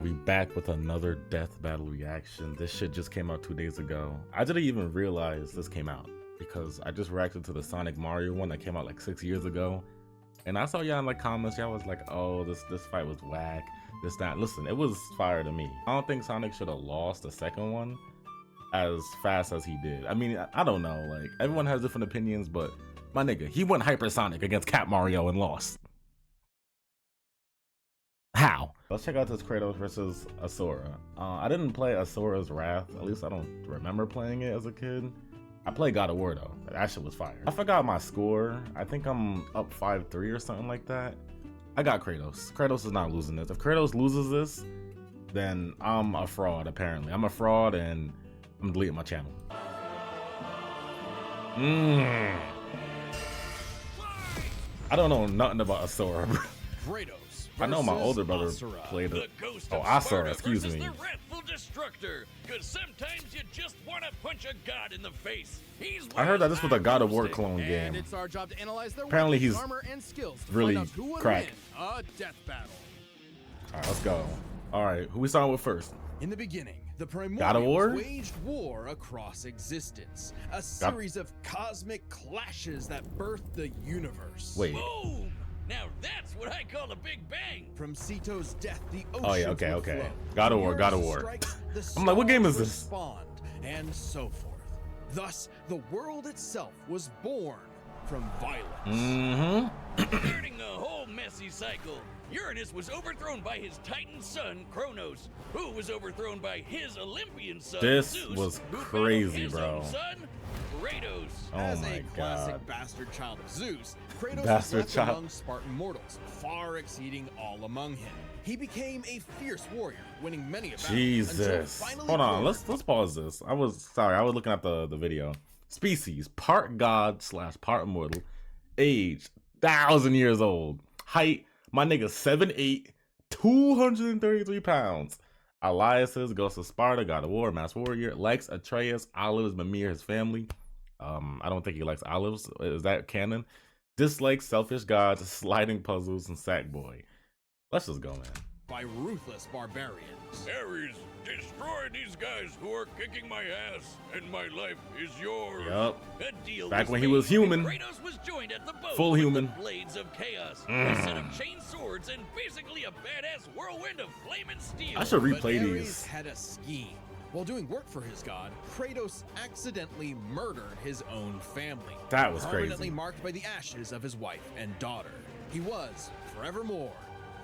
We back with another death battle reaction. This shit just came out 2 days ago. I didn't even realize this came out because I just reacted to the Sonic Mario one that came out like 6 years ago. And I saw y'all in like comments, y'all was like, oh, this fight was whack, this, that. Listen, it was fire to me. I don't think Sonic should have lost the second one as fast as he did. I mean, I don't know, like, everyone has different opinions, but my nigga, he went hypersonic against Cat Mario and lost. How? Let's check out this Kratos versus Asura. I didn't play Asura's Wrath, at least I don't remember playing it as a kid. I played God of War though, that shit was fire. I forgot my score, I think I'm up 5-3 or something like that. I got Kratos. Kratos is not losing this. If Kratos loses this, then I'm a fraud apparently. I'm a fraud and I'm deleting my channel. I don't know nothing about Asura. Kratos. I know my older brother played it. Oh, Asura, excuse me. The wrathful destructor, because sometimes you just want to punch a god in the face. I heard that this was a God of War clone game. It's our job to analyze their Apparently he's armor and skills to really find out who would crack. win a death battle. All right, let's go. All right, who we starting with first? In the beginning, the God of War? primordials waged war across existence, a series of cosmic clashes that birthed the universe. Wait. Boom! Now that's what I call a big bang. From Seto's death, the oceans Oh yeah, okay, would okay. flow. God of War, God of War. Strikes, the I'm like, what game is stars this? Spawned, and so forth. Thus, the world itself was born from violence. Starting the whole messy cycle, Uranus was overthrown by his Titan son, Kronos, who was overthrown by his Olympian son, This Zeus, was who battled crazy, his bro. own son, Kratos. Oh As my a classic god. bastard child of Zeus, Kratos Bastard was left child. among Spartan mortals, far exceeding all among him. He became a fierce warrior, winning many a battle. until Jesus. finally Hold on, born. let's pause this. I was looking at the video. Species, part god / part immortal, age 1,000 years old, height, my nigga 7'8", 233 pounds. Elias's Ghost of Sparta, God of War, Mass Warrior, likes Atreus, olives, Mimir, his family. I don't think he likes olives. Is that canon? Dislikes selfish gods, sliding puzzles, and Sackboy. Let's just go, man. By ruthless barbarians. Ares, destroy these guys who are kicking my ass, and my life is yours. Yup. A deal Back was when he made, was human. and Kratos was joined at the boat Full with human. the blades of chaos, a set of chain swords, and basically a badass whirlwind of flame and steel. I should But replay Ares these. had a scheme. While doing work for his god, Kratos accidentally murdered his own family. That was permanently crazy. marked by the ashes of his wife and daughter. He was, forevermore,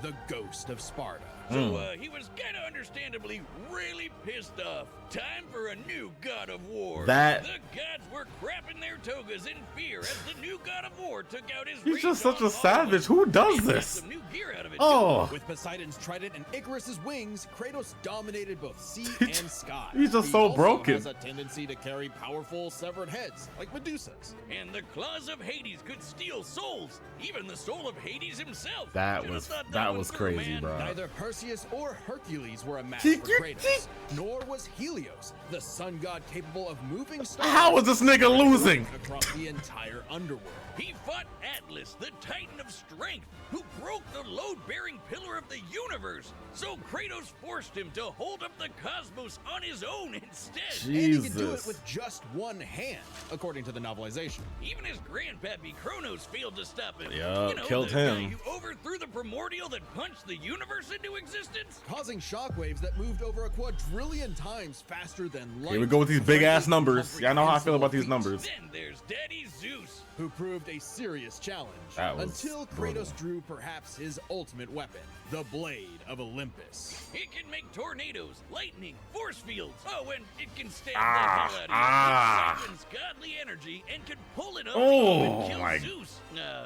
the ghost of Sparta. So he was kinda understandably really pissed off. Time for a new god of war. That- The gods were crapping their togas in fear as the new god of war took out his He's just rage such on a all savage. of them. Who does He got this? some new gear out of it, Oh, With Poseidon's trident and Icarus's wings, Kratos dominated both sea He and j- sky. he's just He so also broken. has a tendency to carry powerful severed heads, like Medusa's. too. And the claws of Hades could steal souls, even the soul of Hades himself. That Should've was thought that one was through, crazy, man. bro. Neither Perseus or Hercules were a match He- for Kratos, nor was Helios, the sun god capable of moving stars. How is this nigga losing? across the entire underworld? He fought Atlas, the Titan of Strength, who broke the load-bearing pillar of the universe. So Kratos forced him to hold up the cosmos on his own instead. And he could do it Jesus. with just one hand, according to the novelization. Even his grandpappy Kronos failed to stop him. Yup, you know, killed the guy him. who overthrew the primordial that punched the universe into existence. Causing shockwaves that moved over a quadrillion times faster than light. Here we go with these big ass Greatly numbers. Y'all know how I feel about these incomprehensible numbers. Then there's Daddy Zeus. who proved a serious challenge That was until Kratos brutal. drew perhaps his ultimate weapon, the Blade of Olympus. It can make tornadoes, lightning, force fields. Oh, and it can stab Ah, the hell out of ah. you. It summons godly energy and can pull it up Oh, and kill my- Zeus.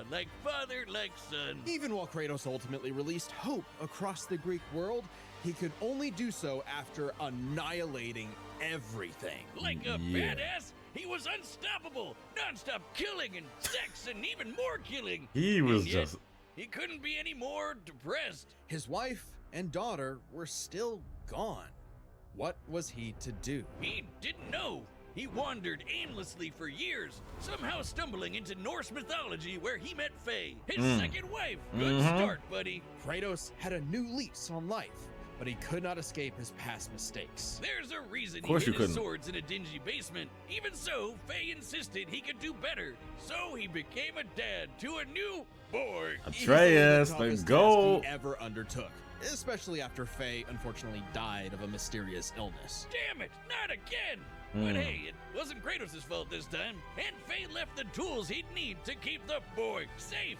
Like father, like son. Even while Kratos ultimately released hope across the Greek world, he could only do so after annihilating everything. Like a Yeah. badass, he was unstoppable, non-stop killing and sex and even more killing. He was And yet, just he couldn't be any more depressed. His wife and daughter were still gone. What was he to do? He didn't know. He wandered aimlessly for years, somehow stumbling into Norse mythology where he met Faye, his second wife. Good start, buddy. Kratos had a new lease on life. but he could not escape his past mistakes. There's a reason Of he course hid you his couldn't. swords in a dingy basement. Even so, Faye insisted he could do better. So he became a dad to a new boy. Atreus, Easily the let's toughest go. task he ever undertook, especially after Faye unfortunately died of a mysterious illness. Damn it, not again! But hey, it wasn't Kratos' fault this time, and Faye left the tools he'd need to keep the boy safe,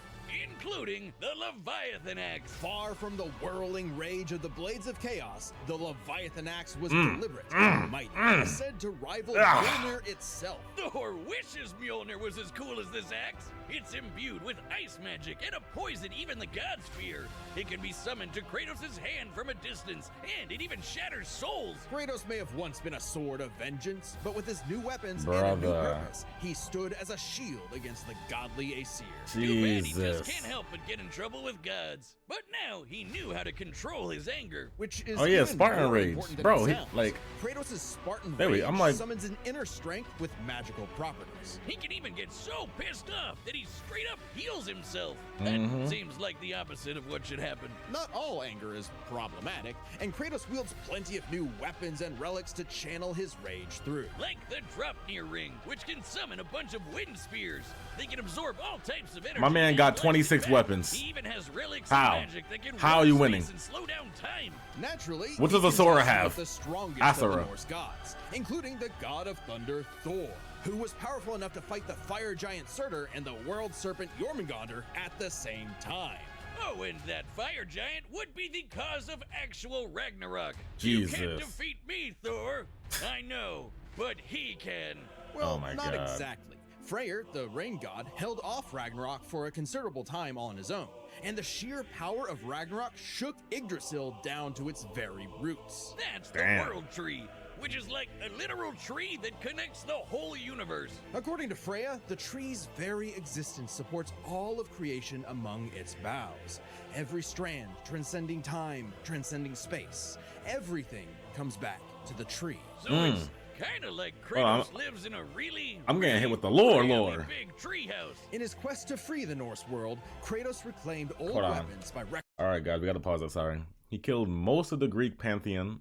including the Leviathan Axe. Far from the whirling rage of the Blades of Chaos, the Leviathan Axe was deliberate and mighty, said to rival Mjolnir itself. Thor wishes Mjolnir was as cool as this axe. It's imbued with ice magic and a poison even the gods fear. It can be summoned to Kratos' hand from a distance, and it even shatters souls. Kratos may have once been a sword of vengeance, but with his new weapons and a new Brother. purpose, he stood as a shield against the godly Aesir. Too bad he just Jesus. can't help but get in trouble with gods. But now he knew how to control his anger. Which is Oh yeah, even Spartan more rage, important than bro. it He, sounds. like, Kratos' Spartan Wait, rage I'm like- summons an inner strength with magical properties. He can even get so pissed off that he straight up heals himself. That Mhm. seems like the opposite of what should happen. Not all anger is problematic, and Kratos wields plenty of new weapons and relics to channel his rage through. Like the Dropnir ring, which can summon a bunch of wind spears. They can absorb all types of energy. My man and got blast 26 it back. weapons. He even has relics How? and magic that can How warp are you space winning? and slow down time. Naturally, What he does Asura contests have? with the strongest of Asura. the Norse gods, including the god of thunder, Thor, who was powerful enough to fight the fire giant Surtur and the world serpent Jormungandr at the same time. Oh, and that fire giant would be the cause of actual Ragnarok. You can't Jesus. defeat me, Thor. I know, but he can. Well, Oh my not God. exactly. Freyr, the rain god, held off Ragnarok for a considerable time on his own, and the sheer power of Ragnarok shook Yggdrasil down to its very roots. That's the Damn. world tree, which is like a literal tree that connects the whole universe. According to Freya, the tree's very existence supports all of creation among its boughs. Every strand transcending time, transcending space. Everything comes back to the tree. So it's kind of like Well, I'm- Kratos lives in a really, I'm getting hit really, with the lore, really lore. big tree house. In his quest to free the Norse world, Kratos reclaimed old Hold on. weapons by All right, guys, we got to pause that. Sorry. He killed most of the Greek pantheon,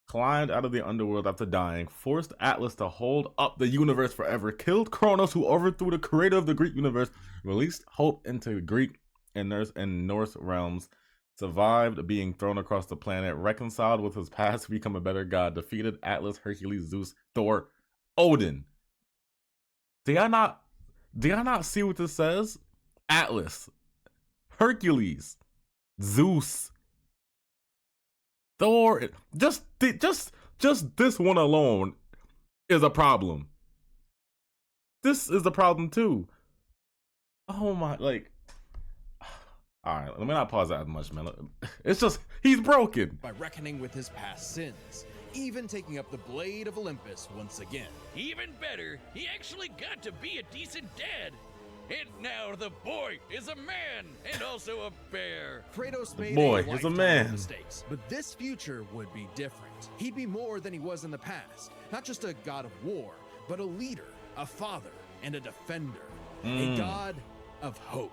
climbed out of the underworld after dying, forced Atlas to hold up the universe forever, killed Kronos, who overthrew the creator of the Greek universe, released hope into Greek and Norse realms, survived being thrown across the planet, reconciled with his past to become a better god, defeated Atlas, Hercules, Zeus, Thor, Odin. Do y'all not see what this says? Atlas, Hercules, Zeus, Thor. Just this one alone is a problem. This is a problem too. Oh my, like. All right, let me not pause that as much, man. It's just he's broken. by reckoning with his past sins, even taking up the blade of Olympus once again. Even better, he actually got to be a decent dad. And now the boy is a man and also a bear. Kratos made boy a is a lifetime man. of mistakes, but this future would be different. He'd be more than he was in the past. Not just a god of war, but a leader, a father, and a defender. A god of hope.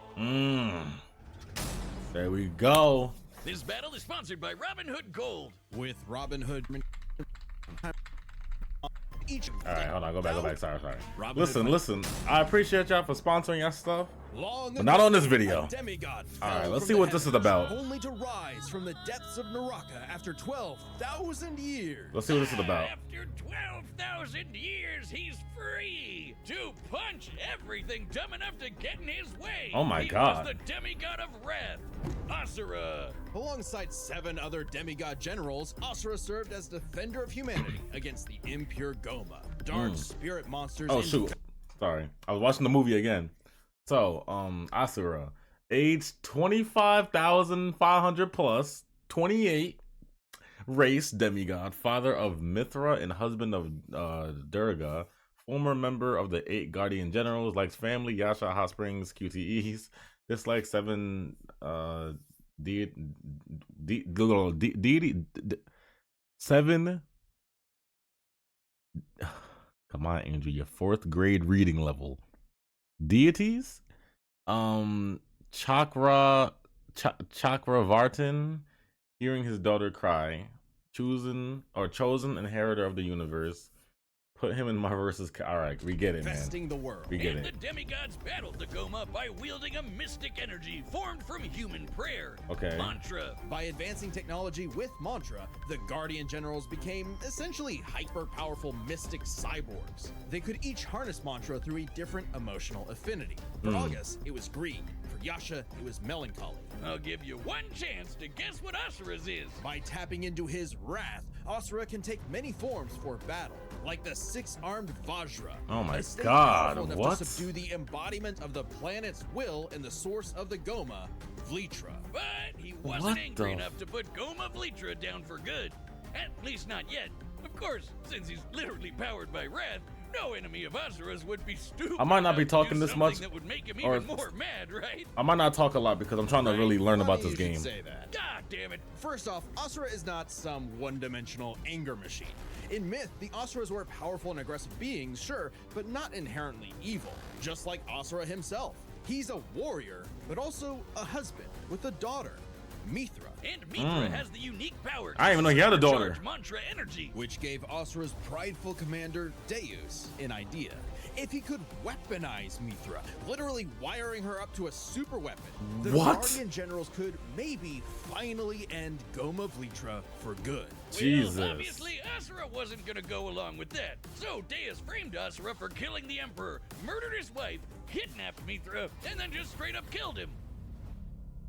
There we go. This battle is sponsored by Robin Hood Gold. With Robin Hood each All right, hold on. Go back. Sorry. Robin Listen. Hood- I appreciate y'all for sponsoring our stuff. Long But not on this ago, video. a demigod All right, fell let's from see the what this is heavens, about. Only to rise from the depths of Naraka after 12,000 years. Let's see what this is about. After 12,000 years, he's free to punch everything dumb enough to get in his way. Oh my he God. was the demigod of wrath, Asura. Alongside 7 other demigod generals, Asura served as defender of humanity against the impure Goma, dark spirit monsters. Oh and shoot. Sorry. I was watching the movie again. So, Asura, age 25,500 plus, 28, race demigod, father of Mithra and husband of Durga, former member of the 8 guardian generals, likes family, Yasha, Hot Springs, QTEs, dislikes 7 7. Come on, Andrew, your 4th grade reading level. Deities, Chakra Vartan, Hearing his daughter cry, chosen inheritor of the universe. Put him in my versus. All right, we get it, man. Infesting the world. We get And it. the demigods battled the Goma by wielding a mystic energy formed from human prayer. Okay. Mantra. By advancing technology with Mantra, the Guardian Generals became essentially hyper-powerful mystic cyborgs. They could each harness Mantra through a different emotional affinity. For August, it was greed. For Yasha, it was melancholy. I'll give you one chance to guess what Asura's is. By tapping into his wrath, Asura can take many forms for battle, like the six-armed Vajra. Oh my a state God, powerful enough what? to subdue the embodiment of the planet's will and the source of the Goma, Vlitra. But he wasn't What angry the enough to put Goma Vlitra down for good. At least not yet. Of course, since he's literally powered by wrath, no enemy of Asura's would be stupid. I might not be enough to talking do this something much, That would make him or- even more mad, right? I might not talk a lot because I'm trying to really learn about Funny this you should game. say that. God damn it. First off, Asura is not some one-dimensional anger machine. In myth, the Asuras were powerful and aggressive beings, sure, but not inherently evil, just like Asura himself. He's a warrior, but also a husband with a daughter, Mithra, And Mithra has the unique power to I didn't even know he had a daughter. supercharge Mantra energy. which gave Asura's prideful commander, Deus, an idea. If he could weaponize Mithra, literally wiring her up to a super weapon, the What? Guardian Generals could maybe finally end Goma Vlitra for good. Jesus. Well, obviously, Asura wasn't gonna go along with that. So Deus framed Asura for killing the Emperor, murdered his wife, kidnapped Mithra, and then just straight up killed him.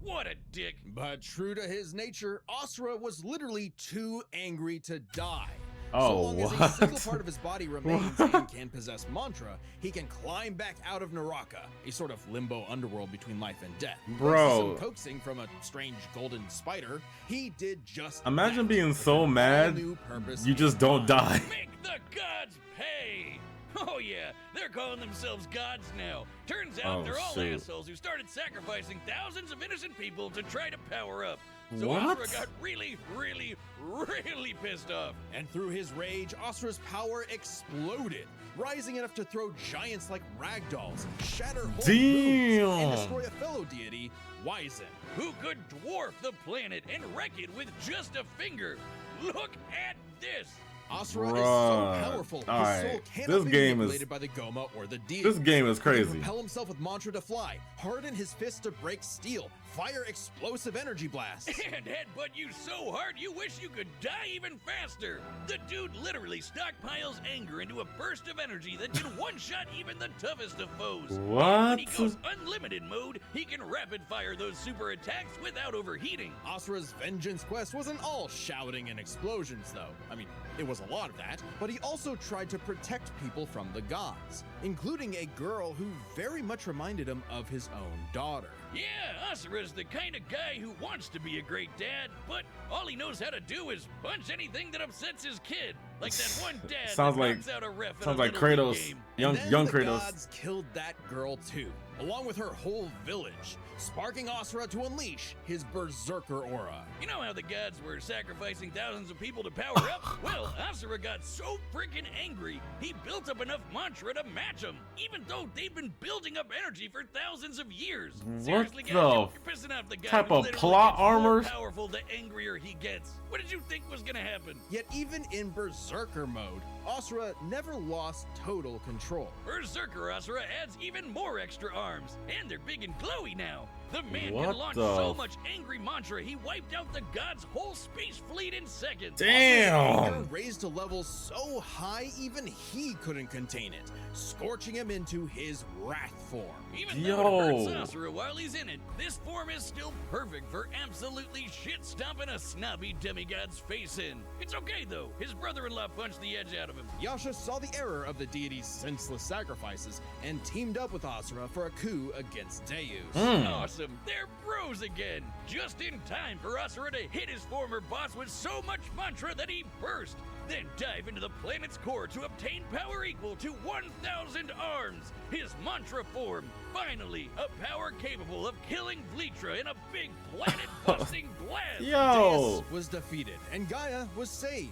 What a dick. But true to his nature, Asura was literally too angry to die. Oh, so long as a what? single part of his body remains and can possess Mantra, he can climb back out of Naraka, a sort of limbo underworld between life and death. Thanks to Bro. some coaxing from a strange golden spider, he did just Imagine that, being with so an mad, all-new purpose you in just don't mind. die. Make the gods pay! Oh yeah, they're calling themselves gods now. Turns out Oh, they're all shoot. assholes who started sacrificing thousands of innocent people to try to power up. So What? Asura got really, really, really pissed off. And through his rage, Asura's power exploded, rising enough to throw giants like ragdolls, shatter whole Damn. moons, and destroy a fellow deity, Wyzen. Who could dwarf the planet and wreck it with just a finger. Look at this. Asura is so Bruh. powerful, his Alright, soul cannot this be game is- manipulated by the Goma or the deity. This game is He can crazy. propel himself with Mantra to fly, harden his fists to break steel, fire explosive energy blasts. And headbutt you so hard you wish you could die even faster. The dude literally stockpiles anger into a burst of energy that can one-shot even the toughest of foes. When he What? goes unlimited mode, he can rapid fire those super attacks without overheating. Asura's vengeance quest wasn't all shouting and explosions, though. I mean, it was a lot of that, but he also tried to protect people from the gods, including a girl who very much reminded him of his own daughter. Yeah, Asura's the kind of guy who wants to be a great dad, but all he knows how to do is punch anything that upsets his kid. Like that one dad Sounds that like- knocks out a ref in Sounds a like Little League Kratos, game. young And then young the Kratos. gods killed that girl too, along with her whole village, sparking Asura to unleash his berserker aura. You know how the gods were sacrificing thousands of people to power up? Well, Asura got so freaking angry, he built up enough mantra to match them, even though they've been building up energy for thousands of years. Seriously, guys, the you're pissing off the guy type who of literally plot gets more armor? powerful the angrier he gets. What did you think was gonna happen? Yet even in berserker mode, Asura never lost total control. Berserker Asura adds even more extra arms, and they're big and glowy now. The man What can launch the so much angry mantra, he wiped out the god's whole space fleet in seconds. Anger Damn. raised to levels so high even he couldn't contain it, scorching him into his wrath form. Even though it Yo. hurts Asura while he's in it, this form is still perfect for absolutely shit-stomping a snobby demigod's face in. It's okay though, his brother-in-law punched the edge out of him. Yasha saw the error of the deity's senseless sacrifices and teamed up with Asura for a coup against Deus. Awesome, they're bros again! Just in time for Asura to hit his former boss with so much mantra that he burst, then dive into the planet's core to obtain power equal to 1,000 arms! His mantra form, finally, a power capable of killing Vlitra in a big planet-busting blast! Yo. Deus was defeated and Gaia was saved.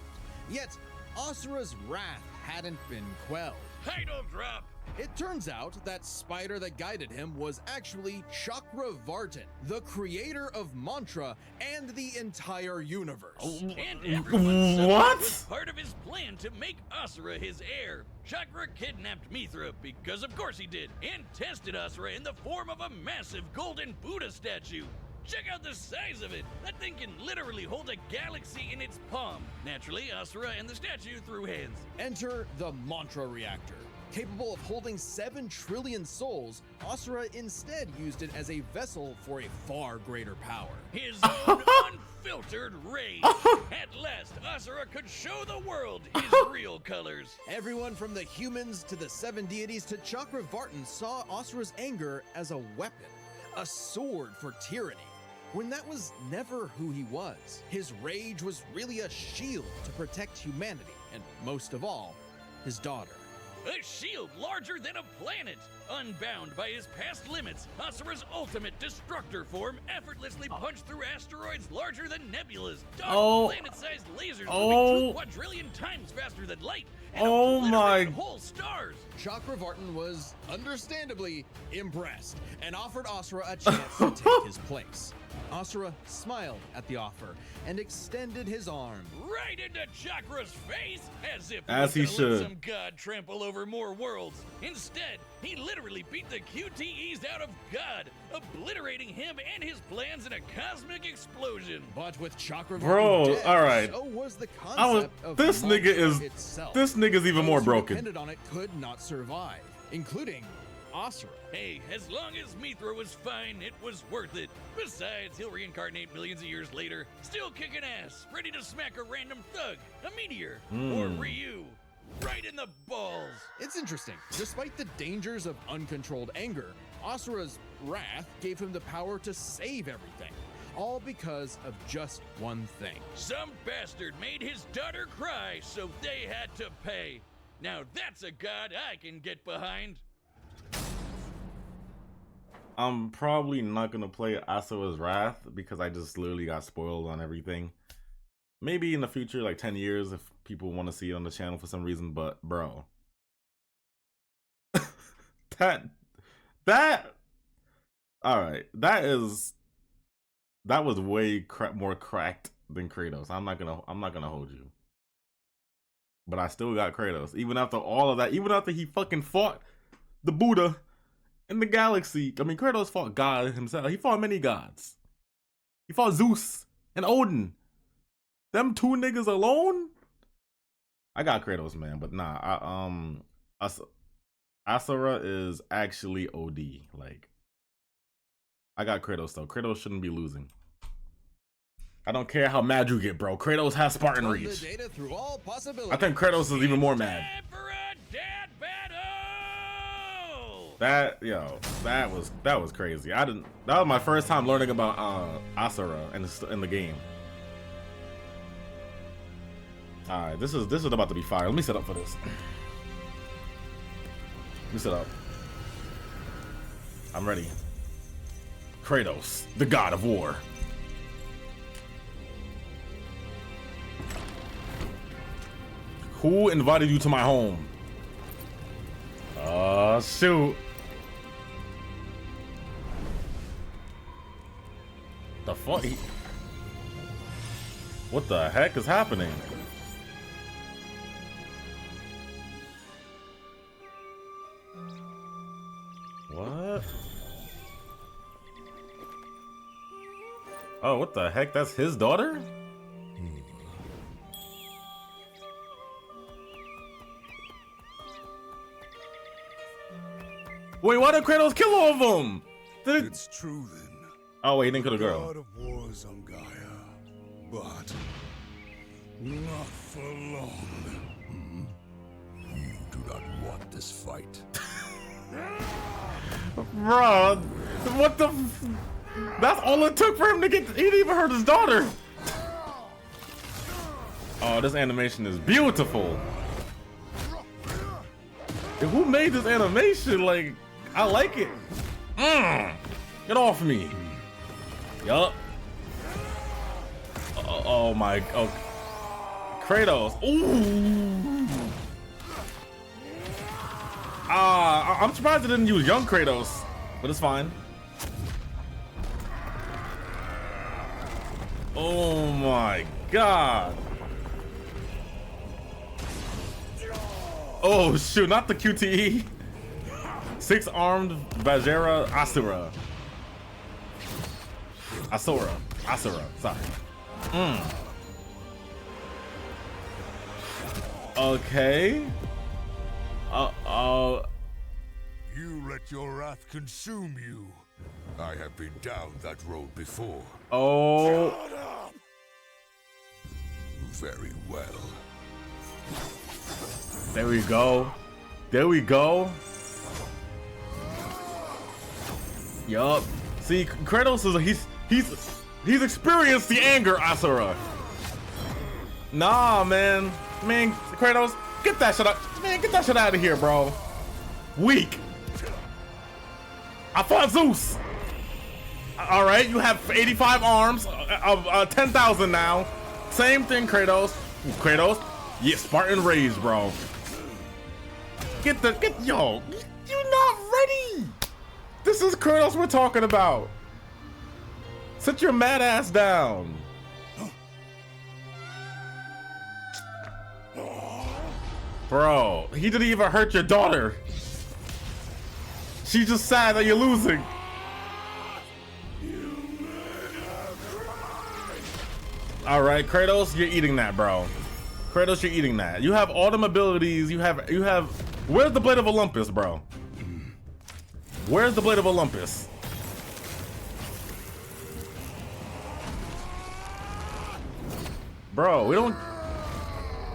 Yet, Asura's wrath hadn't been quelled. Title drop. It turns out that spider that guided him was actually Chakravartin, the creator of Mantra and the entire universe. And everyone said What? it was part of his plan to make Asura his heir. Chakra kidnapped Mithra, because of course he did, and tested Asura in the form of a massive golden Buddha statue. Check out the size of it. That thing can literally hold a galaxy in its palm. Naturally, Asura and the statue threw hands. Enter the Mantra reactor. Capable of holding 7 trillion souls, Asura instead used it as a vessel for a far greater power. His own unfiltered rage. At last, Asura could show the world his real colors. Everyone from the humans to the 7 deities to Chakravartin saw Asura's anger as a weapon, a sword for tyranny, when that was never who he was. His rage was really a shield to protect humanity, and most of all, his daughter. A shield larger than a planet. Unbound by his past limits, Asura's ultimate destructor form effortlessly punched through asteroids larger than nebulas, dodged planet-sized lasers moving 2 quadrillion times faster than light, and obliterated whole stars. Chakravartin was understandably impressed and offered Asura a chance to take his place. Asura smiled at the offer and extended his arm. Right into Chakra's face, as if As he was gonna let should. some god trample over more worlds. Instead, he literally beat the QTEs out of God, obliterating him and his plans in a cosmic explosion. But with Chakravartin Bro, dead, alright. so was the concept of This nigga Mantra is itself. this nigga's even more Those who broken. depended on it could not survive, including Asura. Hey, as long as Mithra was fine, it was worth it. Besides, he'll reincarnate millions of years later, still kicking ass, ready to smack a random thug, a meteor, or Ryu, right in the balls. It's interesting. Despite the dangers of uncontrolled anger, Asura's wrath gave him the power to save everything, all because of just one thing. Some bastard made his daughter cry, so they had to pay. Now that's a god I can get behind. I'm probably not gonna play Asura's Wrath because I just literally got spoiled on everything. Maybe in the future, like 10 years, if people want to see it on the channel for some reason, but bro. that alright, that was way more cracked than Kratos. I'm not gonna hold you. But I still got Kratos. Even after all of that, even after he fucking fought the Buddha in the galaxy. I mean, Kratos fought God himself. He fought many gods. He fought Zeus and Odin. Them 2 niggas alone? I got Kratos, man. But nah, Asura is actually OD. Like, I got Kratos, though. Kratos shouldn't be losing. I don't care how mad you get, bro. Kratos has Spartan Run the reach. data through all possibilities. I think Kratos is even more mad. Time for a dead battle! That was crazy. That was my first time learning about Asura in the game. Alright, this is about to be fire. Let me set up for this. Let me set up. I'm ready. Kratos, the god of war. Who invited you to my home? Oh, shoot. The fuck? What the heck is happening? What? Oh, what the heck? That's his daughter? Wait, why did Kratos kill all of them? It's true then. Oh wait, he didn't kill the girl. God of wars on Gaia, but not for long. You do not want this fight. Bro, what the? That's all it took for him to get. He didn't even hurt his daughter. Oh, this animation is beautiful. Who made this animation? Like, I like it. Get off me. Yup. Oh my. Oh. Kratos. Ooh. I'm surprised they didn't use young Kratos, but it's fine. Oh my god. Oh shoot, not the QTE. Six-armed Vajra Asura. Asura, sorry. Okay. You let your wrath consume you. I have been down that road before. Oh. Shut up! Very well. There we go. There we go. Yup. See, Kratos is he's experienced the anger, Asura. Nah, man. Man, Kratos, get that shit out. Man, get that shit out of here, bro. Weak. I fought Zeus. All right, you have 85 arms, 10,000 now. Same thing, Kratos. Kratos, yeah, Spartan raised, bro. Yo, you're not ready. This is Kratos we're talking about. Sit your mad ass down. Bro, he didn't even hurt your daughter. She's just sad that you're losing. All right, Kratos, you're eating that, bro. Kratos, you're eating that. You have all them abilities. You have. Where's the Blade of Olympus, bro? Where's the Blade of Olympus? Bro, we don't.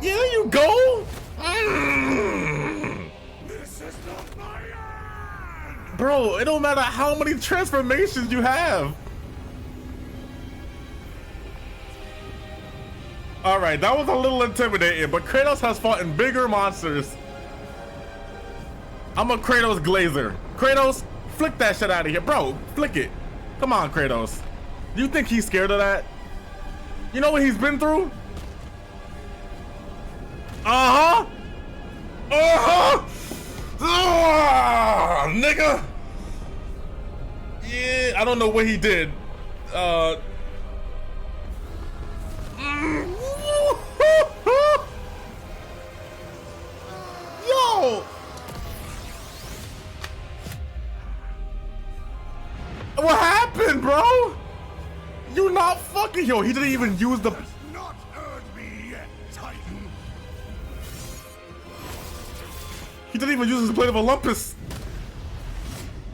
Yeah, there you go. This is not my end! Bro, it don't matter how many transformations you have. All right, that was a little intimidating, but Kratos has fought in bigger monsters. I'm a Kratos glazer. Kratos, flick that shit out of here. Bro, flick it. Come on, Kratos. Do you think he's scared of that? You know what he's been through? Uh-huh. Nigga. Yeah, I don't know what he did. Yo. What happened, bro? You not fucking. Yo, he didn't even use the. Not heard me yet, Titan. He didn't even use his Blade of Olympus.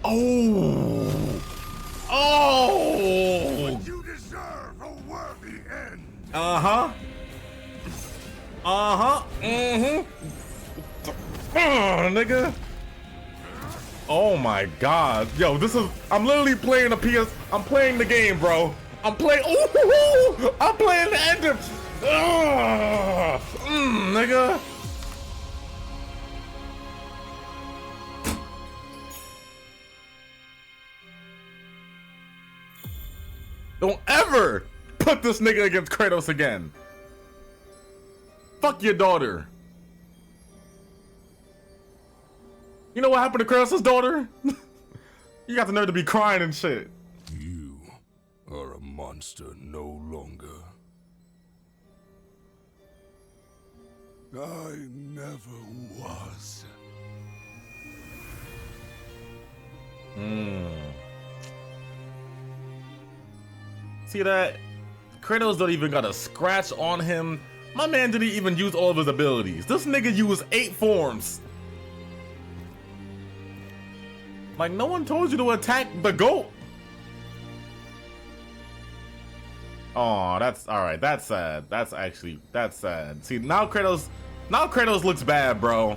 Oh. Oh. But you deserve a worthy end. Uh-huh. Uh-huh. Mm-hmm. Nigga. Oh my god. Yo, this is. I'm literally playing a PS. I'm playing the game, bro. I'm playing. Ooh, I'm playing the end of. Nigga. Don't ever put this nigga against Kratos again. Fuck your daughter. You know what happened to Kratos' daughter? You got the nerve to be crying and shit. You are a monster no longer. I never was. See that? Kratos don't even got a scratch on him. My man didn't even use all of his abilities. This nigga used 8 forms. Like, no one told you to attack the goat. Oh, that's all right. That's sad. That's sad. See, now Kratos looks bad, bro.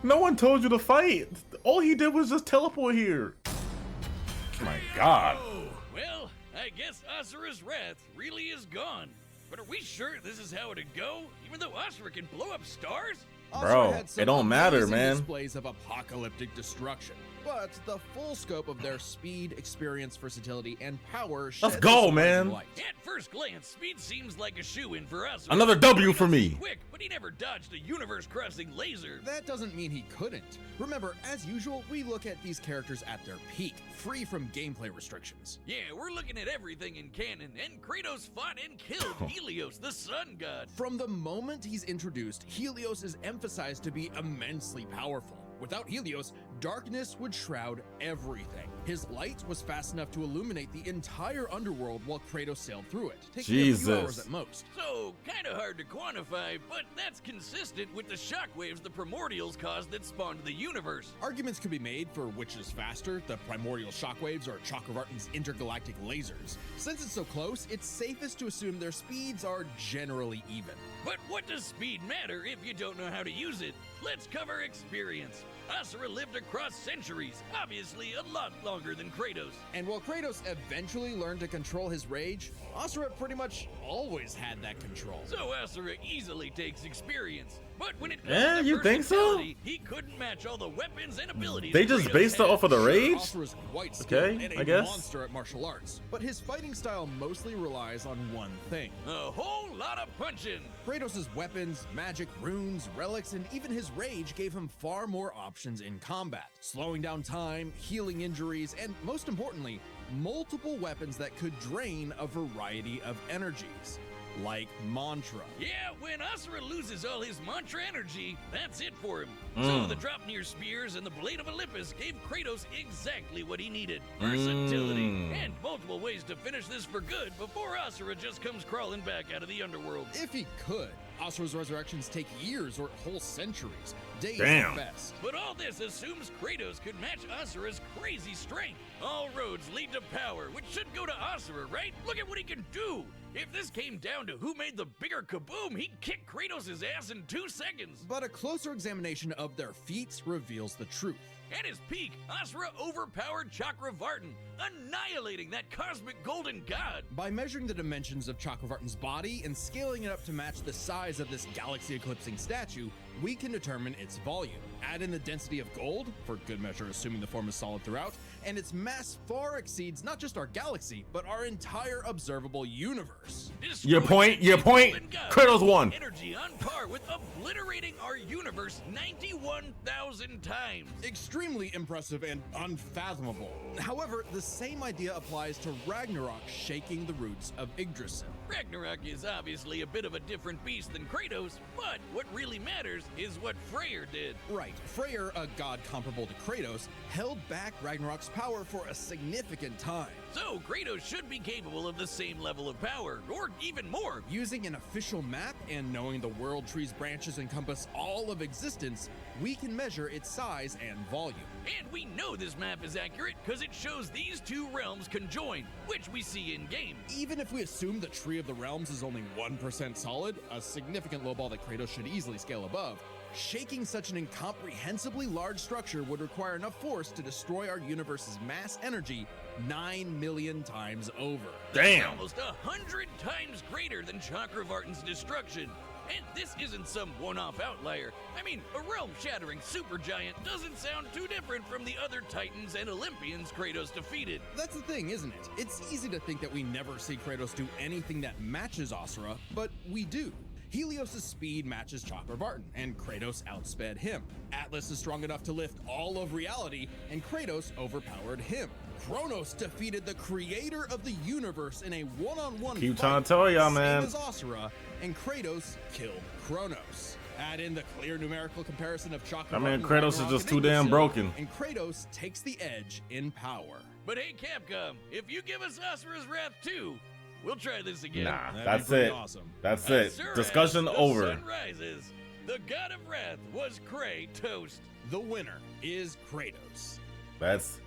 No one told you to fight. All he did was just teleport here. Oh my god. Oh, well, I guess Asura's wrath really is gone. But are we sure this is how it'd go? Even though Asura can blow up stars? Bro, Asura had some it don't matter, amazing man. Displays of apocalyptic destruction. but the full scope of their speed, experience, versatility, and power sheds Let's go, surprising man. light. At first glance, speed seems like a shoo-in for us. Another W for Kratos me. is quick, but he never dodged a universe-crossing laser. That doesn't mean he couldn't. Remember, as usual, we look at these characters at their peak, free from gameplay restrictions. Yeah, we're looking at everything in canon, and Kratos fought and killed Helios, the sun god. From the moment he's introduced, Helios is emphasized to be immensely powerful. Without Helios, darkness would shroud everything. His light was fast enough to illuminate the entire underworld while Kratos sailed through it, taking a few hours at most. So, kinda hard to quantify, but that's consistent with the shockwaves the primordials caused that spawned the universe. Arguments could be made for which is faster, the primordial shockwaves or Chakravartin's intergalactic lasers. Since it's so close, it's safest to assume their speeds are generally even. But what does speed matter if you don't know how to use it? Let's cover experience. Asura lived across centuries, obviously a lot longer than Kratos. And while Kratos eventually learned to control his rage, Asura pretty much always had that control. So Asura easily takes experience. But when it comes Yeah, to you think so? versatility, he couldn't match all the weapons and abilities They just Kratos based it had. off of the rage? Asura's quite skilled Okay, and a I guess. monster at martial arts, but his fighting style mostly relies on one thing. A whole lot of punching. Kratos' weapons, magic, runes, relics, and even his rage gave him far more options in combat, slowing down time, healing injuries, and most importantly, multiple weapons that could drain a variety of energies, like mantra. Yeah, when Asura loses all his mantra energy, that's it for him. So the Dropnir spears and the Blade of Olympus gave Kratos exactly what he needed. Versatility, and multiple ways to finish this for good before Asura just comes crawling back out of the underworld. If he could, Asura's resurrections take years or whole centuries, days Damn. at best. But all this assumes Kratos could match Asura's crazy strength. All roads lead to power, which should go to Asura, right? Look at what he can do! If this came down to who made the bigger kaboom, he'd kick Kratos' ass in 2 seconds. But a closer examination of their feats reveals the truth. At his peak, Asura overpowered Chakravartin, annihilating that cosmic golden god. By measuring the dimensions of Chakravartin's body and scaling it up to match the size of this galaxy-eclipsing statue, we can determine its volume. Add in the density of gold, for good measure assuming the form is solid throughout, and its mass far exceeds not just our galaxy, but our entire observable universe. Your point, your point. Golden god. Kratos won. Energy on par with obliterating our universe 91,000 times. Extremely impressive and unfathomable. However, the same idea applies to Ragnarok shaking the roots of Yggdrasil. Ragnarok is obviously a bit of a different beast than Kratos, but what really matters is what Freyr did. Right, Freyr, a god comparable to Kratos, held back Ragnarok's power for a significant time. So Kratos should be capable of the same level of power, or even more. Using an official map and knowing the world tree's branches encompass all of existence, we can measure its size and volume. And we know this map is accurate because it shows these two realms conjoined, which we see in-game. Even if we assume the Tree of the Realms is only 1% solid, a significant lowball that Kratos should easily scale above, shaking such an incomprehensibly large structure would require enough force to destroy our universe's mass energy 9 million times over. That's Damn. almost 100 times greater than Chakravartin's destruction. And this isn't some one-off outlier. I mean, a realm-shattering supergiant doesn't sound too different from the other Titans and Olympians Kratos defeated. That's the thing, isn't it? It's easy to think that we never see Kratos do anything that matches Asura, but we do. Helios' speed matches Chakravartin, and Kratos outsped him. Atlas is strong enough to lift all of reality, and Kratos overpowered him. Kronos defeated the creator of the universe in a one-on-one Keep fight, trying to tell y'all, man. same as Asura, and Kratos killed Kronos. Add in the clear numerical comparison of Chakravartin. I mean, Kratos is Ragnarok, just and too damn Yggdrasil, broken. And Kratos takes the edge in power. But hey, Capcom, if you give us Asura's Wrath too, we'll try this again. Nah, That'd that's be pretty it. awesome. That's it. Asura, Discussion the over. sun rises. The god of wrath was Kratos. The winner is Kratos. Let's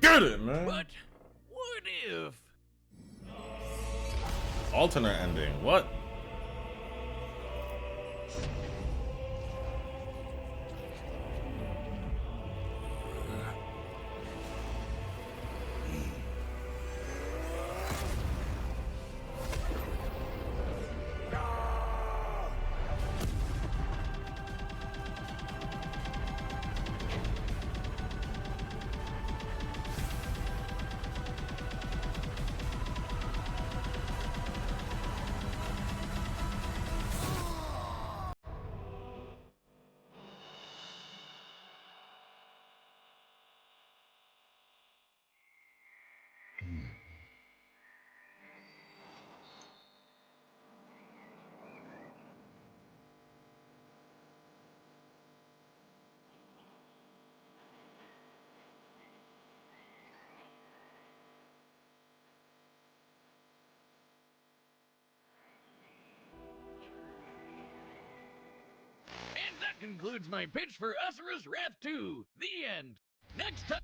get it, man. But what if? Alternate ending. What? concludes my pitch for Asura's Wrath 2. The end. Next time.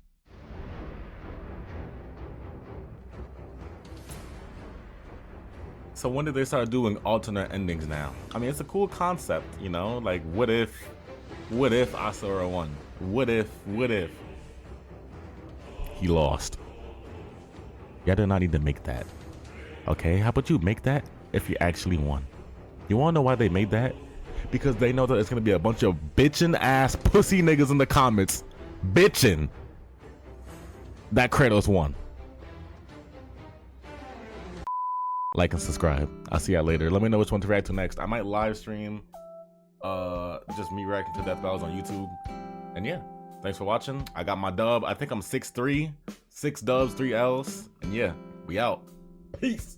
So when did they start doing alternate endings now? I mean, it's a cool concept, you know? Like, what if Asura won? What if he lost? Y'all did not need to make that. Okay, how about you make that if you actually won? You wanna know why they made that? Because they know that it's gonna be a bunch of bitchin' ass pussy niggas in the comments bitchin' that Kratos won. Like and subscribe. I'll see y'all later. Let me know which one to react to next. I might live stream just me reacting to death battles on YouTube. And yeah, thanks for watching. I got my dub. I think I'm 6-3, 6 dubs, 3 L's. And yeah, we out. Peace.